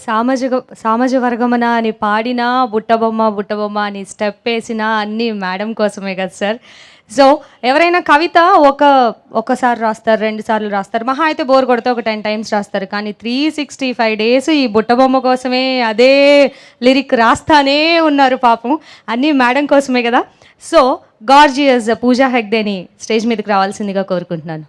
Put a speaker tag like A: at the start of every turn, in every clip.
A: సామాజ వర్గమన అని పాడినా, బుట్టబొమ్మ, బుట్టబొమ్మ అని స్టెప్పేసినా అన్నీ మేడం కోసమే కదా సార్. సో, ఎవరైనా కవిత ఒకసారి రాస్తారు, 2 సార్లు రాస్తారు. మహా అయితే బోర్ కొడితే ఒక 10 టైమ్స్ రాస్తారు. కానీ 365 డేస్ ఈ బుట్టబొమ్మ కోసమే అదే లిరిక్ రాస్తానే ఉన్నారు పాపం. అన్నీ మేడం కోసమే కదా! సో, గార్జియస్ పూజా హెగ్డేని స్టేజ్ మీదకి రావాల్సిందిగా కోరుకుంటున్నాను.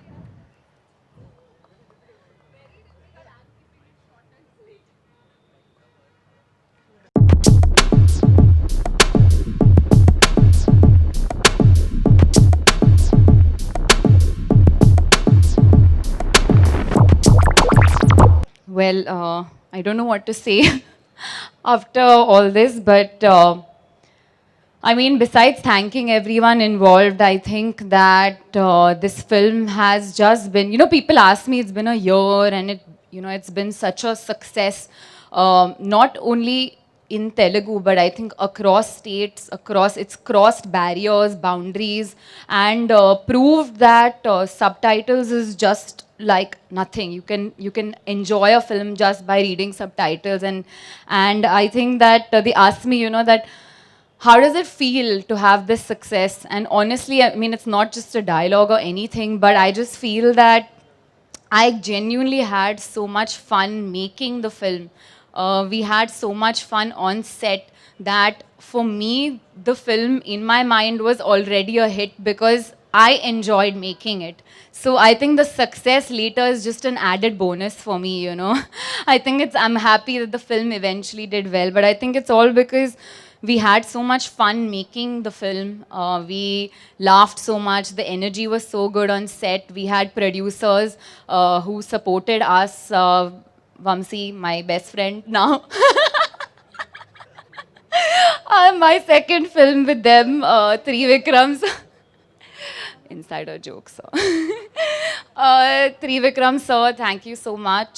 B: Well, I don't know what to say after all this, but I mean, besides thanking everyone involved, I think that this film has just been, people ask me, it's been a year and it's been such a success, not only in Telugu, but I think across states, it's crossed barriers, boundaries, and proved that subtitles is just like nothing. You can enjoy a film just by reading subtitles, and I think that they asked me, that how does it feel to have this success? And honestly, I mean, it's not just a dialogue or anything, but I just feel that I genuinely had so much fun making the film. We had so much fun on set that for me, the film in my mind was already a hit because I enjoyed making it. So I think the success later is just an added bonus for me, I think I'm happy that the film eventually did well, but I think it's all because we had so much fun making the film. We laughed so much. The energy was so good on set. We had producers who supported us. Vamsi, my best friend now. My second film with them, Trivikrams. Insider jokes. Trivikram sir, thank you so much.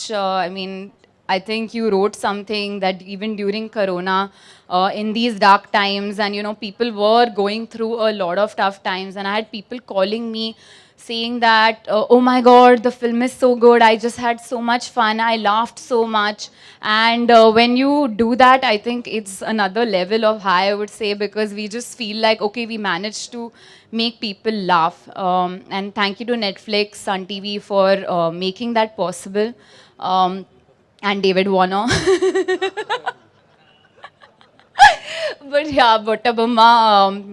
B: I think you wrote something that even during Corona, in these dark times, and people were going through a lot of tough times, and I had people calling me saying that, oh my God, the film is so good. I just had so much fun. I laughed so much. And when you do that, I think it's another level of high, I would say, because we just feel like, okay, we managed to make people laugh. And thank you to Netflix, Sun TV for making that possible. And David Warner. But yeah, Buttabamma,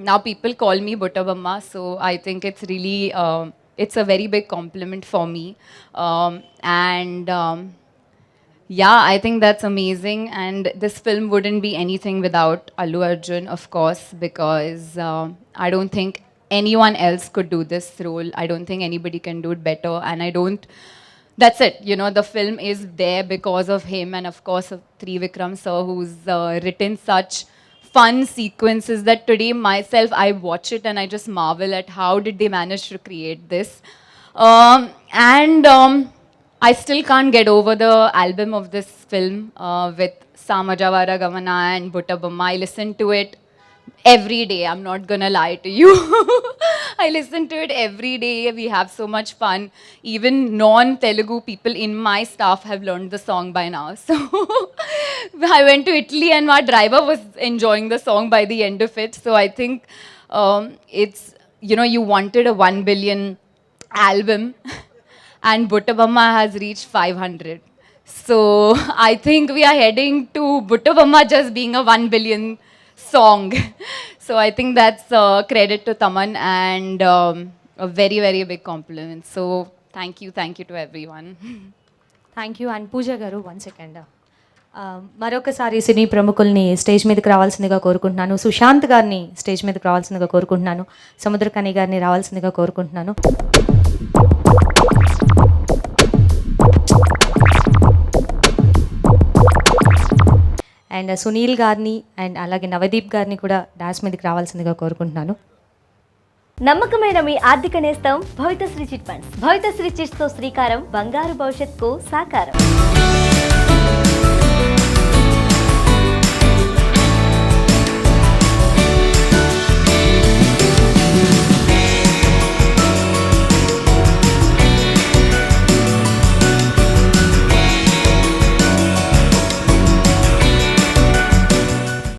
B: now people call me Buttabamma, so I think it's really, it's a very big compliment for me. Yeah, I think that's amazing. And this film wouldn't be anything without Allu Arjun, of course, because I don't think anyone else could do this role. I don't think anybody can do it better. And that's it. The film is there because of him and, of course, of Trivikram sir, who's written such fun sequences that today myself, I watch it and I just marvel at how did they manage to create this. I still can't get over the album of this film with Samajavara Gamana and Buttabamma. I listen to it every day. I'm not gonna lie to you. I listen to it every day. We have so much fun. Even non-Telugu people in my staff have learned the song by now. So I went to Italy and my driver was enjoying the song by the end of it. So I think it's, you wanted a 1 billion album and Buttabamma has reached 500. So I think we are heading to Buttabamma just being a 1 billion song. So I think that's credit to Taman and a very, very big compliment. So thank you to everyone.
A: Thank you. And Pooja garu 1 second. మరొకసారి సినీ ప్రముఖుల్ని stage మీదకి రావాల్సిందిగా కోరుకుంటున్నాను. సుశాంత్ గారిని stage మీదకి రావాల్సిందిగా కోరుకుంటున్నాను. సముద్రకని గారిని రావాల్సిందిగా కోరుకుంటున్నాను. అండ్ సునీల్ గారిని అండ్ అలాగే నవదీప్ గారిని కూడా డాన్స్ మీదకి రావాల్సిందిగా కోరుకుంటున్నాను.
C: నమ్మకమైన మీ ఆర్థిక నేస్తం Bhavithasri chit funds. Bhavithasri chits తో శ్రీకారం బంగారు భవిష్యత్తుకు సాకారం.